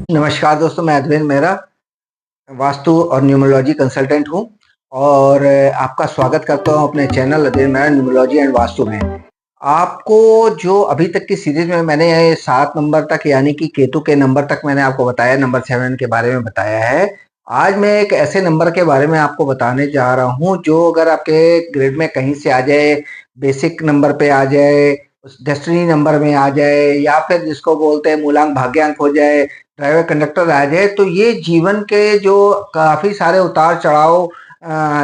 नमस्कार दोस्तों, मैं अद्वैन मेहरा, वास्तु और न्यूमरोलॉजी कंसल्टेंट हूँ और आपका स्वागत करता हूँ अपने channel Advain Mehra numerology and Vastu में। आपको जो अभी तक की सीरीज में मैंने 7 नंबर तक यानी कि केतु के नंबर तक मैंने आपको बताया, नंबर 7 के बारे में बताया है। आज मैं एक ऐसे नंबर के बारे में आपको बताने जा रहा हूँ जो अगर आपके ग्रिड में कहीं से आ जाए, बेसिक नंबर पे आ जाए, डेस्टिनी नंबर में आ जाए या फिर जिसको बोलते हैं मूलांक भाग्यांक हो जाए, ड्राइवर कंडक्टर आ जाए, तो ये जीवन के जो काफी सारे उतार चढ़ाव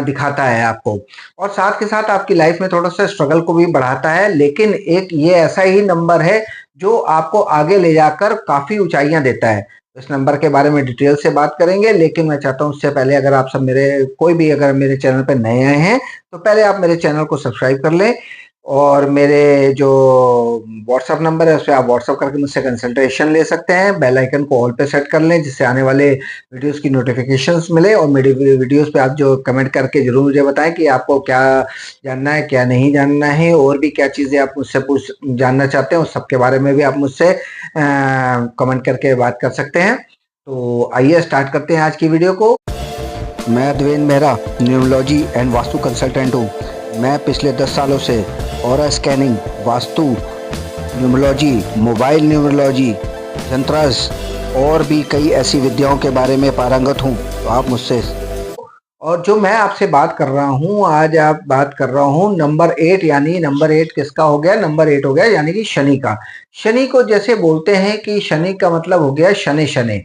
दिखाता है आपको और साथ के साथ आपकी लाइफ में थोड़ा सा स्ट्रगल को भी बढ़ाता है। लेकिन एक ये ऐसा ही नंबर है जो आपको आगे ले जाकर काफी ऊंचाइयां देता है। इस नंबर के बारे में डिटेल से बात करेंगे, लेकिन मैं चाहता हूं उससे पहले अगर आप सब कोई भी अगर मेरे चैनल पर नए आए हैं तो पहले आप मेरे चैनल को सब्सक्राइब कर लें और मेरे जो व्हाट्सएप नंबर है उस पर आप व्हाट्सएप करके मुझसे कंसल्टेशन ले सकते हैं। बेल आइकन को ऑल पे सेट कर लें जिससे आने वाले वीडियोस की नोटिफिकेशंस मिले और मेरी वीडियोस पे आप जो कमेंट करके जरूर मुझे बताएं कि आपको क्या जानना है, क्या नहीं जानना है और भी क्या चीज़ें आप मुझसे पूछ जानना चाहते हैं उस सब के बारे में भी आप मुझसे कमेंट करके बात कर सकते हैं। तो आइए स्टार्ट करते हैं आज की वीडियो को। मैं Advain Mehra numerology and Vastu consultant हूँ। मैं पिछले 10 सालों से aura scanning, vastu, numerology, mobile numerology, यंत्रांश और भी कई ऐसी विद्याओं के बारे में पारंगत हूँ। तो आप मुझसे और जो मैं आपसे बात कर रहा हूँ आज आप बात कर रहा हूँ नंबर 8 यानी नंबर 8 किसका हो गया? नंबर 8 हो गया यानी कि शनि का। शनि को जैसे बोलते हैं कि शनि का मतलब हो गया शनि शनि।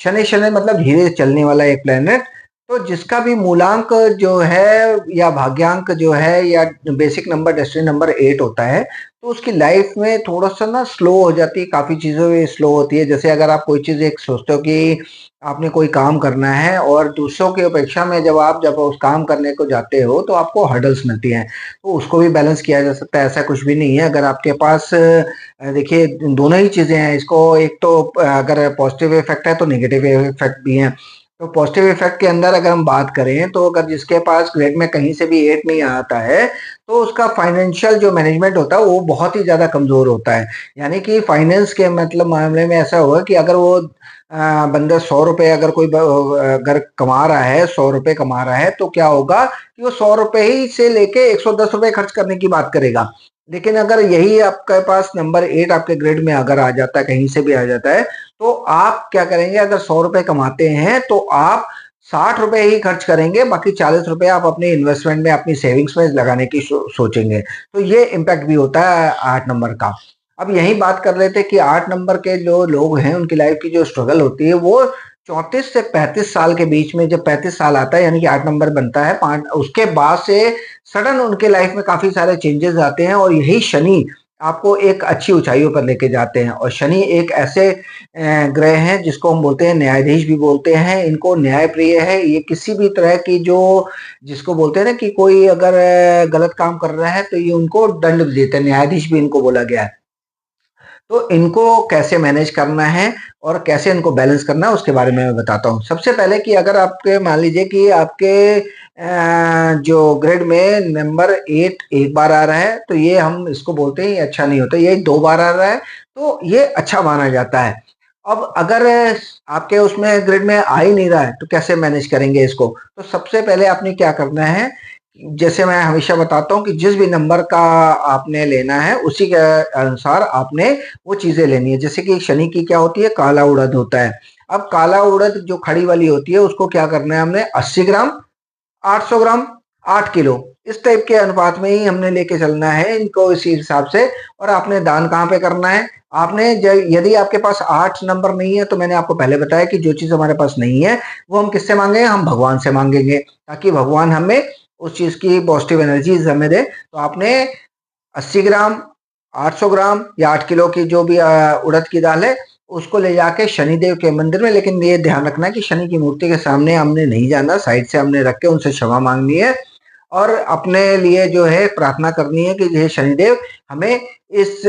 शनि शनि मतलब धीरे चलने वाला एक प्लेनेट। तो जिसका भी मूलांक जो है या भाग्यांक जो है या बेसिक नंबर डेस्टिनी नंबर 8 होता है तो उसकी लाइफ में थोड़ा सा ना स्लो हो जाती है, काफी चीजों में स्लो होती है। जैसे अगर आप कोई चीज एक सोचते हो कि आपने कोई काम करना है और दूसरों की अपेक्षा में जब उस काम करने को जाते हो तो आपको हर्डल्स मिलती हैं, तो उसको भी बैलेंस किया जा सकता है। ऐसा कुछ भी नहीं है। अगर आपके पास देखिए दोनों ही चीजें हैं, इसको एक तो अगर पॉजिटिव इफेक्ट है तो नेगेटिव इफेक्ट भी है। तो पॉजिटिव इफेक्ट के अंदर अगर हम बात करें तो अगर जिसके पास ग्रेड में कहीं से भी 8 नहीं आता है तो उसका फाइनेंशियल जो मैनेजमेंट होता है वो बहुत ही ज्यादा कमजोर होता है। यानी कि फाइनेंस के मतलब मामले में ऐसा होगा कि अगर वो बंदा 100 रुपए अगर अगर कमा रहा है, 100 रुपए कमा रहा है तो क्या होगा कि वो 100 रुपए ही से लेके 110 रुपए खर्च करने की बात करेगा। लेकिन अगर यही आपके पास नंबर 8 आपके ग्रेड में अगर आ जाता है, कहीं से भी आ जाता है, तो आप क्या करेंगे? अगर 100 रुपए कमाते हैं तो आप 60 रुपए ही खर्च करेंगे, बाकी 40 रुपए आप अपने इन्वेस्टमेंट में, अपनी सेविंग्स में लगाने की सोचेंगे। तो ये इम्पैक्ट भी होता है 8 नंबर का। अब यही बात कर रहे थे कि 8 नंबर के जो लोग हैं उनकी लाइफ की जो स्ट्रगल होती है वो 34 से 35 साल के बीच में, जब 35 साल आता है यानी कि 8 नंबर बनता है, 5 उसके बाद से सडन उनके लाइफ में काफी सारे चेंजेस आते हैं और यही शनि आपको एक अच्छी ऊंचाइयों पर लेके जाते हैं। और शनि एक ऐसे ग्रह हैं जिसको हम बोलते हैं न्यायाधीश भी बोलते हैं। इनको न्याय प्रिय है। ये किसी भी तरह की जो जिसको बोलते हैं ना कि कोई अगर गलत काम कर रहा है तो ये उनको दंड देते हैं, न्यायाधीश भी इनको बोला गया है। तो इनको कैसे मैनेज करना है और कैसे इनको बैलेंस करना है उसके बारे में मैं बताता हूँ। सबसे पहले कि अगर आपके मान लीजिए कि आपके जो ग्रेड में नंबर 8 एक बार आ रहा है तो ये हम इसको बोलते हैं ये अच्छा नहीं होता। ये 2 बार आ रहा है तो ये अच्छा माना जाता है। अब अगर आपके उसमें ग्रिड में आ ही नहीं रहा है तो कैसे मैनेज करेंगे इसको? तो सबसे पहले आपने क्या करना है, जैसे मैं हमेशा बताता हूँ कि जिस भी नंबर का आपने लेना है उसी के अनुसार आपने वो चीजें लेनी है। जैसे कि शनि की क्या होती है? काला उड़द होता है। अब काला उड़द जो खड़ी वाली होती है उसको क्या करना है? हमने 80 ग्राम, 800 ग्राम, 8 किलो, इस टाइप के अनुपात में ही हमने लेके चलना है इनको, इसी हिसाब से। और आपने दान कहाँ पे करना है? आपने यदि आपके पास 8 नंबर नहीं है तो मैंने आपको पहले बताया कि जो चीज हमारे पास नहीं है वो हम किससे मांगेंगे? हम भगवान से मांगेंगे, ताकि भगवान हमें उस चीज की पॉजिटिव एनर्जी हमें दे। तो आपने 80 ग्राम, 800 ग्राम या 8 किलो की जो भी उड़द की दाल है उसको ले जाके शनिदेव के मंदिर में, लेकिन ये ध्यान रखना है कि शनि की मूर्ति के सामने हमने नहीं जाना, साइड से हमने रख के उनसे क्षमा मांगनी है और अपने लिए जो है प्रार्थना करनी है कि हे शनिदेव, हमें इस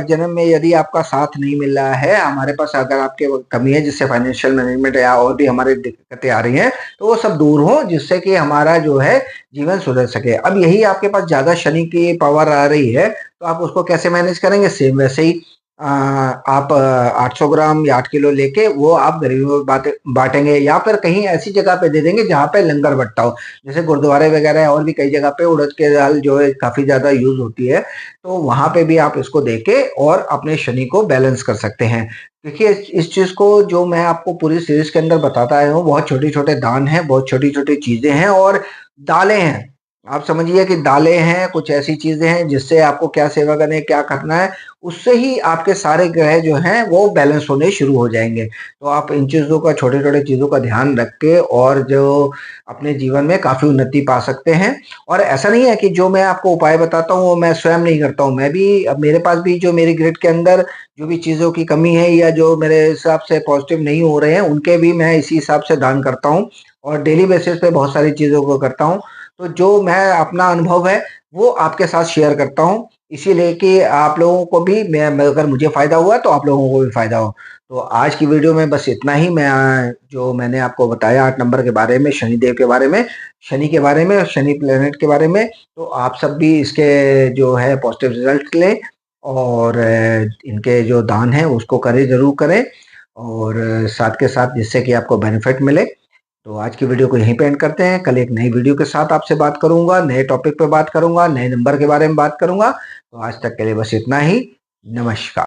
जन्म में यदि आपका साथ नहीं मिल रहा है, हमारे पास अगर आपके कमी है जिससे फाइनेंशियल मैनेजमेंट या और भी हमारी दिक्कतें आ रही हैं तो वो सब दूर हो, जिससे कि हमारा जो है जीवन सुधर सके। अब यही आपके पास ज्यादा शनि की पावर आ रही है तो आप उसको कैसे मैनेज करेंगे? सेम वैसे ही आप 800 ग्राम या 8 किलो लेके वो आप गरीबों में बांटेंगे, या फिर कहीं ऐसी जगह पे दे देंगे जहाँ पे लंगर बंटता हो, जैसे गुरुद्वारे वगैरह और भी कई जगह पे उड़द के दाल जो है काफी ज्यादा यूज होती है, तो वहां पे भी आप इसको देके और अपने शनि को बैलेंस कर सकते हैं। देखिए इस चीज को जो मैं आपको पूरी सीरीज के अंदर बताता आया हूँ, बहुत छोटे छोटे दान हैं, बहुत छोटी छोटी चीजें हैं और दालें हैं। आप समझिए कि दालें हैं, कुछ ऐसी चीजें हैं जिससे आपको क्या सेवा करनी है, क्या करना है, उससे ही आपके सारे ग्रह जो हैं वो बैलेंस होने शुरू हो जाएंगे। तो आप इन चीजों का, छोटे छोटे चीजों का ध्यान रख के और जो अपने जीवन में काफी उन्नति पा सकते हैं। और ऐसा नहीं है कि जो मैं आपको उपाय बताता हूँ वो मैं स्वयं नहीं करता हूँ, मैं भी, अब मेरे पास भी जो मेरी ग्रिड के अंदर जो भी चीजों की कमी है या जो मेरे हिसाब से पॉजिटिव नहीं हो रहे हैं, उनके भी मैं इसी हिसाब से दान करता हूँ और डेली बेसिस पे बहुत सारी चीजों को करता हूँ। तो जो मैं अपना अनुभव है वो आपके साथ शेयर करता हूँ, इसीलिए कि आप लोगों को भी, मैं अगर मुझे फायदा हुआ तो आप लोगों को भी फायदा हो। तो आज की वीडियो में बस इतना ही। मैं जो मैंने आपको बताया 8 नंबर के बारे में, शनिदेव के बारे में, शनि के बारे में, शनि प्लेनेट के बारे में, तो आप सब भी इसके जो है पॉजिटिव रिजल्ट लें और इनके जो दान है उसको करें, जरूर करें, और साथ के साथ जिससे कि आपको बेनिफिट मिले। तो आज की वीडियो को यहीं पे एंड करते हैं। कल एक नई वीडियो के साथ आपसे बात करूंगा, नए टॉपिक पे बात करूंगा, नए नंबर के बारे में बात करूंगा। तो आज तक के लिए बस इतना ही। नमस्कार।